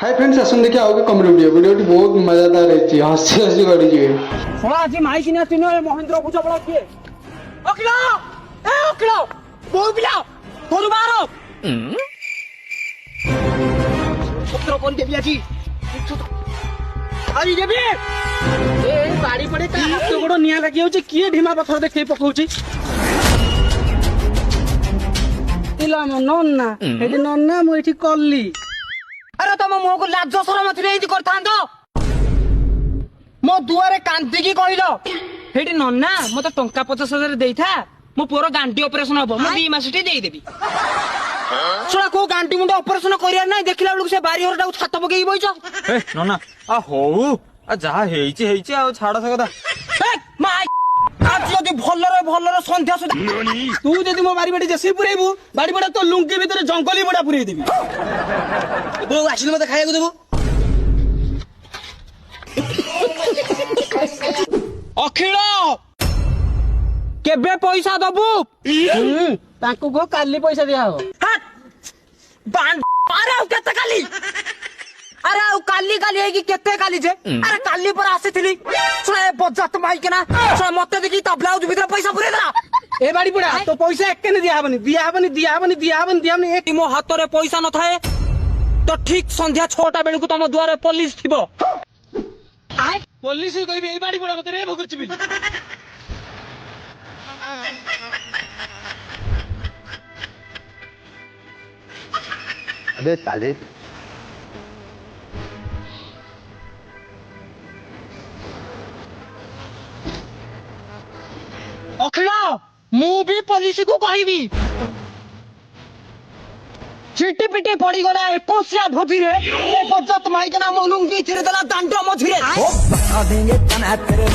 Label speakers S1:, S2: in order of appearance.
S1: hi friends आसन देखिए आगे कमेडी वीडियो बहुत मजेदार है हसी हसी गड़ी जी
S2: थोड़ा आज माई सिने तिनो महेंद्र पूजा बड़ा के ओखलो ए ओखलो बोल बिला थोरू मारो पुत्र कोन देबी आजी अरे देबी ए बाड़ी पड़े का हाथ गोड़ निया लागी होची किए ढीमा पत्थर देखै पकौची तिला म नन्ना एठी नन्ना मु एठी कल्ली अरे तम मो को लाज शरम थरे एठी करथांदो मो दुआरे कांदी की कहलो हेटी नन्ना मते टंका 50,000 देई था मो पुरो गांडी ऑपरेशन हबो मो 2 मासटी देई देबी सुना को गांडी मुंडा ऑपरेशन करिया नै देखिला बेलु से बारी हरटा छात पकेई बइछ
S3: ए नन्ना आ हो आ जा हेइची आ छाड़ से कथा
S2: ए माय आज जदी भल्लरे संध्या सुधा तू जदी मो बारी बेटी जसी पुरेबू बाड़ी बडा तो लुंगी भीतर जंगली बडा पुरेई देबी बो आसिल मते खाइया को देबू अखिल केबे पैसा दबू ताकू को काली पैसा दिया हो अरे केते काली अरे काली काली है कि केते काली जे अरे काली पर आसीथिली सुने बजत माई के ना सुने मते देखि त ब्लाउज भीतर पैसा पुरे दला ए बाड़ी पड़ा तो पैसा एकने दिया हबनी एक मो हाथ रे पैसा न थाए तो ठीक संध्या 6टा बेल को तम द्वारे पुलिस थिबो पुलिस कहबी ए बाड़ी पड़ा मते रे भगुची बिल
S4: अबे साले
S2: अखिला मु भी पुलिस को कहबी चिट्टी पिटी पड़ी गला एकोसिया भोजी रे ए बजत माई के नाम लुंगी छिरे दला दांडो मझिरे
S5: बता देंगे तना तेरे